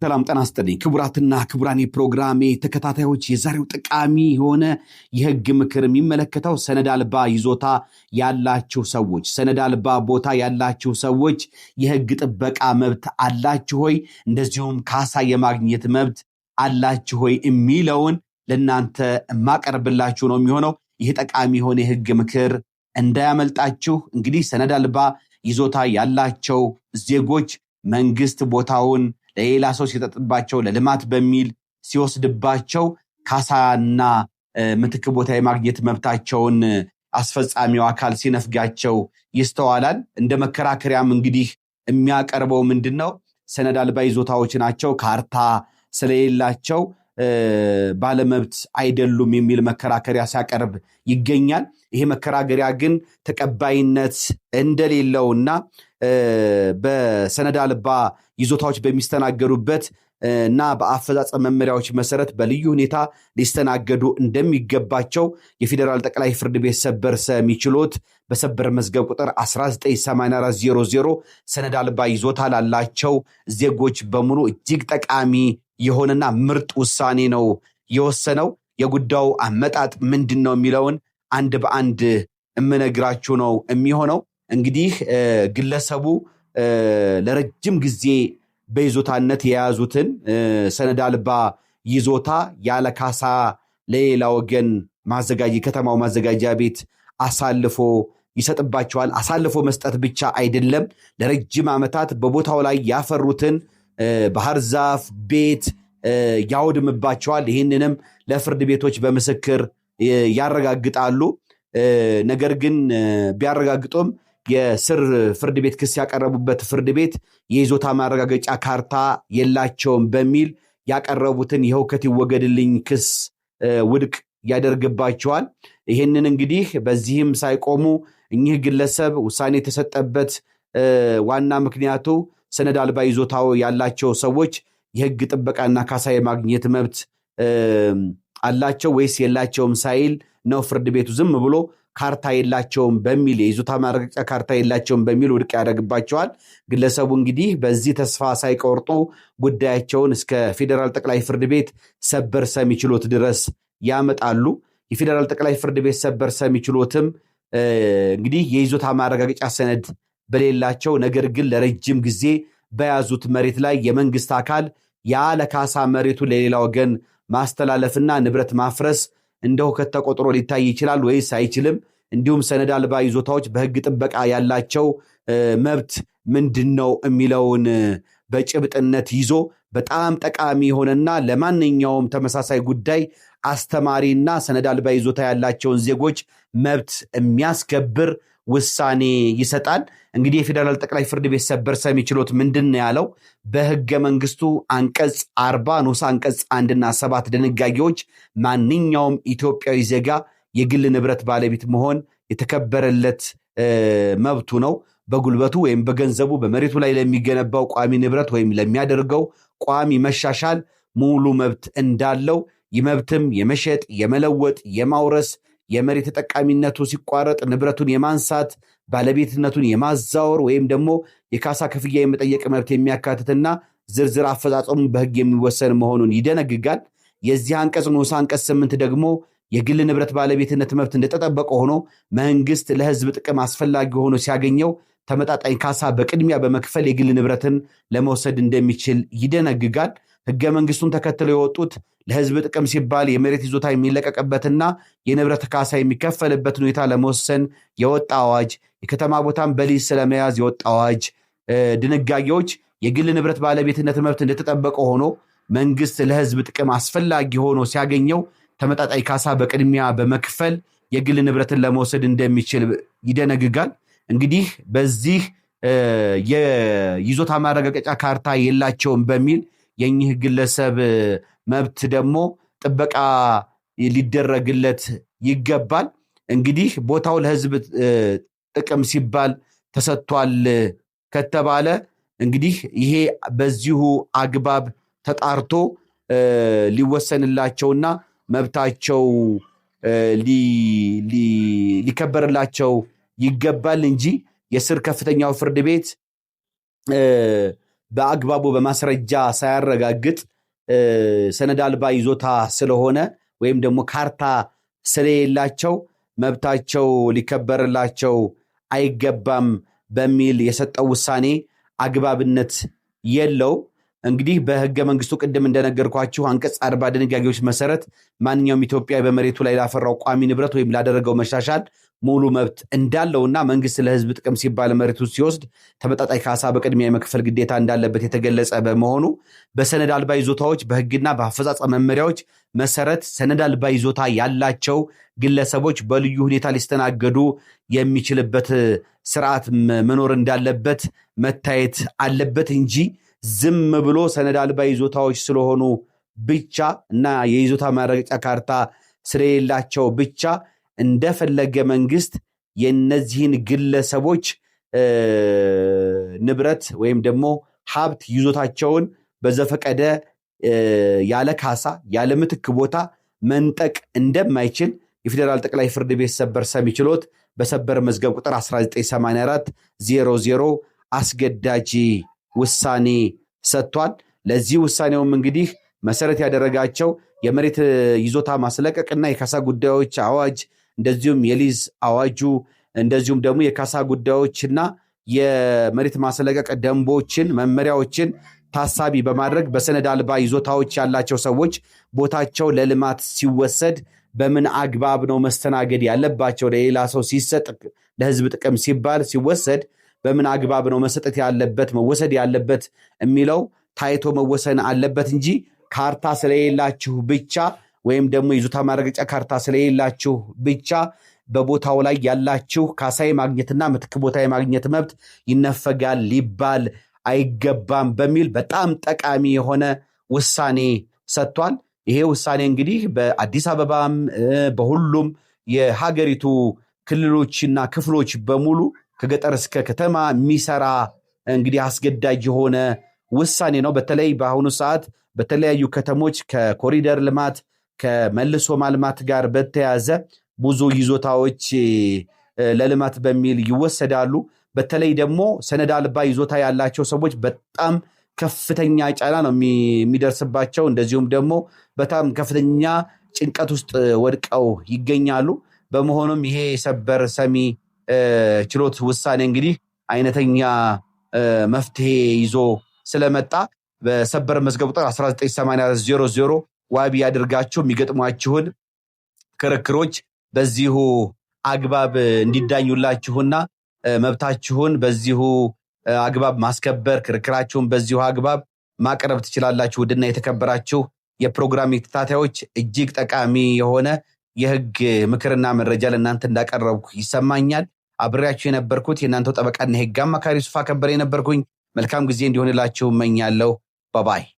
ሰላም ጤና ይስጥልኝ ክቡራትና ክቡራን ፕሮግራሜ ተከታታዮች የዛሬው ጠቃሚ የሆነ የህግ ምክር የሚመለከተው ሰነድ አልባ ይዞታ ያላችሁ ሰዎች ሰነድ አልባ ቦታ ያላችሁ ሰዎች የህግ ጥበቃ መብት አላችሁ ሆይ እንደዚሁም ካሳ የማግኘት መብት አላችሁ ሆይ የሚለውን ለናንተ ማቀርብላችሁ ነው የሚሆነው። ይህ ጠቃሚ የሆነ የህግ ምክር እንዳያመልጣችሁ። እንግዲህ ሰነድ አልባ ይዞታ ያላቸው ዜጎች መንግስት ቦታውን ለሌላ ሰው ሲጠጥባቸው ለልማት በሚል ሲወስድባቸው ካሳና ምትክ ቦታ የማግኘት መብታቸውን አስፈጻሚው አካል ሲነፍጋቸው ይስተዋላል። እንደ መከራከሪያም እንግዲህ የሚያቀርበው ምንድነው? ሰነድ አልባ ይዞታዎች ናቸው፣ ካርታ ስለሌላቸው ባለመብት አይደሉም የሚል መከራከሪያ ሲያቀርብ ይገኛል። ይሄ መከራከሪያ ግን ተቀባይነት እንደሌለውና በሰነድ አልባ ይዞታዎች በሚስተናገዱበት እና በአፈጻጸም መመሪያዎች መሰረት በልዩ ሁኔታ ሊስተናገዱ እንደሚገባቸው የፌዴራል ጠቅላይ ፍርድ ቤት ሰበር ሰሚ ችሎት በሰበር መዝገብ ቁጥር 198400 ሰነድ አልባ ይዞታ ላላቸው ዜጎች በሙሉ እጅግ ጠቃሚ የሆነና ምርጥ ውሳኔ ነው የወሰነው። የጉዳዩ አመጣጥ ምንድነው የሚለውን አንድ በአንድ እምነግራችሁ ነው የሚሆነው። እንግዲህ ግለሰቡ ለረጅም ጊዜ በይዞታነት የያዙትን ሰነድ አልባ ይዞታ ያለ ካሳ ለሌላ ወገን ከተማው ማዘጋጃ ቤት አሳልፎ ይሰጥባቸዋል። አሳልፎ መስጠት ብቻ አይደለም፣ ለረጅም ዓመታት በቦታው ላይ ያፈሩትን ባህር ዛፍ ቤት ያወድምባቸዋል። ይህንንም ለፍርድ ቤቶች በምስክር ያረጋግጣሉ። ነገር ግን ቢያረጋግጡም የስር ፍርድ ቤት ክስ ያቀረቡበት ፍርድ ቤት የይዞታ ማረጋገጫ ካርታ የላቸውም በሚል ያቀረቡትን የህውከት ይወገድልኝ ክስ ውድቅ ያደርግባቸዋል። ይህንን እንግዲህ በዚህም ሳይቆሙ እኚህ ግለሰብ ውሳኔ የተሰጠበት ዋና ምክንያቱ ሰነድ አልባ ይዞታው ያላቸው ሰዎች የህግ ጥበቃና ካሳ የማግኘት መብት አላቸው ወይስ የላቸውም ሳይል ነው ፍርድ ቤቱ ዝም ብሎ ካርታ የላቸውም በሚል የይዞታ ማረጋገጫ ካርታ የላቸውም በሚል ውድቅ ያደርግባቸዋል። ግለሰቡ እንግዲህ በዚህ ተስፋ ሳይቆርጡ ጉዳያቸውን እስከ ፌዴራል ጠቅላይ ፍርድ ቤት ሰበር ሰሚ ችሎት ድረስ ያመጣሉ። የፌዴራል ጠቅላይ ፍርድ ቤት ሰበር ሰሚ ችሎትም እንግዲህ የይዞታ ማረጋገጫ ሰነድ በሌላቸው ነገር ግን ለረጅም ጊዜ በያዙት መሬት ላይ የመንግስት አካል ያለ ካሳ መሬቱ ለሌላ ወገን ማስተላለፍና ንብረት ማፍረስ እንደ ሁከት ተቆጥሮ ሊታይ ይችላል ወይስ አይችልም? እንዲሁም ሰነድ አልባ ይዞታዎች በህግ ጥበቃ ያላቸው መብት ምንድነው የሚለውን በጭብጥነት ይዞ በጣም ጠቃሚ የሆነና ለማንኛውም ተመሳሳይ ጉዳይ አስተማሪና ሰነድ አልባ ይዞታ ያላቸውን ዜጎች መብት የሚያስከብር ውሳኔ ይሰጣል። እንግዲህ የፌዴራል ጠቅላይ ፍርድ ቤት ሰበር ሰሚ ችሎት ምንድነው ያለው? በህገ መንግስቱ አንቀጽ 40 ንዑስ አንቀጽ 1 እና 7 ድንጋጌዎች ማንኛውም ኢትዮጵያዊ ዜጋ የግል ንብረት ባለቤት መሆን የተከበረለት መብቱ ነው። በጉልበቱ ወይም በገንዘቡ በመሬቱ ላይ ለሚገነባው ቋሚ ንብረት ወይም ለሚያደርገው ቋሚ መሻሻል ሙሉ መብት እንዳለው፣ ይህ መብትም የመሸጥ፣ የመለወጥ፣ የማውረስ፣ የመሬት ተጠቃሚነቱ ሲቋረጥ ንብረቱን የማንሳት፣ ባለቤትነቱን የማዛወር ወይም ደግሞ የካሳ ክፍያ የመጠየቅ መብት የሚያካትትና ዝርዝር አፈጻጸሙ በህግ የሚወሰን መሆኑን ይደነግጋል። የዚህ አንቀጽ ንዑስ አንቀጽ 8 ደግሞ የግል ንብረት ባለቤትነት መብት እንደተጠበቀ ሆኖ መንግስት ለህዝብ ጥቅም አስፈላጊ ሆኖ ሲያገኘው ተመጣጣኝ ካሳ በቅድሚያ በመክፈል የግል ንብረትን ለመውሰድ እንደሚችል ይደነግጋል። ህገ መንግስቱን ተከትለው የወጡት ለህዝብ ጥቅም ሲባል የመሬት ይዞታ የሚለቀቅበትና የንብረት ካሳ የሚከፈልበት ሁኔታ ለመወሰን የወጣ አዋጅ፣ የከተማ ቦታን በሊዝ ስለመያዝ የወጣ አዋጅ ድንጋጌዎች የግል ንብረት ባለቤትነት መብት እንደተጠበቀ ሆኖ መንግስት ለህዝብ ጥቅም አስፈላጊ ሆኖ ሲያገኘው ተመጣጣኝ ካሳ በቅድሚያ በመክፈል የግል ንብረትን ለመውሰድ እንደሚችል ይደነግጋል። እንግዲህ በዚህ የይዞታ ማረጋገጫ ካርታ የላቸውም በሚል የኚህ ግለሰብ መብት ደግሞ ጥበቃ ሊደረግለት ይገባል። እንግዲህ ቦታው ለህዝብ ጥቅም ሲባል ተሰጥቷል ከተባለ እንግዲህ ይሄ በዚሁ አግባብ ተጣርቶ ሊወሰንላቸውና መብታቸው ሊከበርላቸው ይገባል እንጂ የስር ከፍተኛው ፍርድ ቤት በአግባቡ በማስረጃ ሳያረጋግጥ ሰነድ አልባ ይዞታ ስለሆነ ወይም ደግሞ ካርታ ስለሌላቸው መብታቸው ሊከበርላቸው አይገባም በሚል የሰጠው ውሳኔ አግባብነት የለው። እንግዲህ በህገ መንግስቱ ቅድም እንደነገርኳችሁ አንቀጽ 40 ድንጋጌዎች መሰረት ማንኛውም ኢትዮጵያዊ በመሬቱ ላይ ላፈራው ቋሚ ንብረት ወይም ላደረገው መሻሻል ሙሉ መብት እንዳለውና መንግስት ለህዝብ ጥቅም ሲባል መሬቱ ሲወስድ ተመጣጣኝ ካሳ በቅድሚያ የመክፈል ግዴታ እንዳለበት የተገለጸ በመሆኑ በሰነድ አልባ ይዞታዎች በህግና በአፈጻጸም መመሪያዎች መሰረት ሰነድ አልባ ይዞታ ያላቸው ግለሰቦች በልዩ ሁኔታ ሊስተናገዱ የሚችልበት ስርዓት መኖር እንዳለበት መታየት አለበት እንጂ ዝም ብሎ ሰነድ አልባ ይዞታዎች ስለሆኑ ብቻ እና የይዞታ ማረጋገጫ ካርታ ስለሌላቸው ብቻ እንደፈለገ መንግስት የነዚህን ግለሰቦች ንብረት ወይም ደግሞ ሀብት ይዞታቸውን በዘፈቀደ ያለ ካሳ ያለ ምትክ ቦታ መንጠቅ እንደማይችል የፌዴራል ጠቅላይ ፍርድ ቤት ሰበር ሰሚ ችሎት በሰበር መዝገብ ቁጥር 1984 00 አስገዳጅ ውሳኔ ሰጥቷል። ለዚህ ውሳኔውም እንግዲህ መሰረት ያደረጋቸው የመሬት ይዞታ ማስለቀቅና የካሳ ጉዳዮች አዋጅ እንደዚሁም የሊዝ አዋጁ እንደዚሁም ደግሞ የካሳ ጉዳዮችና የመሬት ማስለቀቅ ደንቦችን መመሪያዎችን ታሳቢ በማድረግ በሰነድ አልባ ይዞታዎች ያላቸው ሰዎች ቦታቸው ለልማት ሲወሰድ በምን አግባብ ነው መስተናገድ ያለባቸው፣ ለሌላ ሰው ሲሰጥ ለህዝብ ጥቅም ሲባል ሲወሰድ በምን አግባብ ነው መሰጠት ያለበት መወሰድ ያለበት የሚለው ታይቶ መወሰን አለበት እንጂ ካርታ ስለሌላችሁ ብቻ ወይም ደግሞ ይዞታ ማረጋገጫ ካርታ ስለሌላችሁ ብቻ በቦታው ላይ ያላችሁ ካሳ ማግኘትና ምትክ ቦታ የማግኘት መብት ይነፈጋል ሊባል አይገባም በሚል በጣም ጠቃሚ የሆነ ውሳኔ ሰጥቷል። ይሄ ውሳኔ እንግዲህ በአዲስ አበባም በሁሉም የሀገሪቱ ክልሎችና ክፍሎች በሙሉ ከገጠር እስከ ከተማ የሚሰራ እንግዲህ አስገዳጅ የሆነ ውሳኔ ነው። በተለይ በአሁኑ ሰዓት በተለያዩ ከተሞች ከኮሪደር ልማት ከመልሶ ማልማት ጋር በተያያዘ ብዙ ይዞታዎች ለልማት በሚል ይወሰዳሉ። በተለይ ደግሞ ሰነድ አልባ ይዞታ ያላቸው ሰዎች በጣም ከፍተኛ ጫና ነው የሚደርስባቸው። እንደዚሁም ደግሞ በጣም ከፍተኛ ጭንቀት ውስጥ ወድቀው ይገኛሉ። በመሆኑም ይሄ ሰበር ሰሚ ችሎት ውሳኔ እንግዲህ አይነተኛ መፍትሄ ይዞ ስለመጣ በሰበር መዝገብ ቁጥር 1984 ዋቢ ያድርጋችሁ የሚገጥሟችሁን ክርክሮች በዚሁ አግባብ እንዲዳኙላችሁና መብታችሁን በዚሁ አግባብ ማስከበር ክርክራችሁን በዚሁ አግባብ ማቅረብ ትችላላችሁ። ውድና የተከበራችሁ የፕሮግራም ተከታታዮች እጅግ ጠቃሚ የሆነ የህግ ምክርና መረጃ ለእናንተ እንዳቀረብኩ ይሰማኛል። አብሬያችሁ የነበርኩት የእናንተው ጠበቃና የህግ አማካሪ ዩሱፍ ከበረ የነበርኩኝ። መልካም ጊዜ እንዲሆንላችሁ እመኛለሁ። ባባይ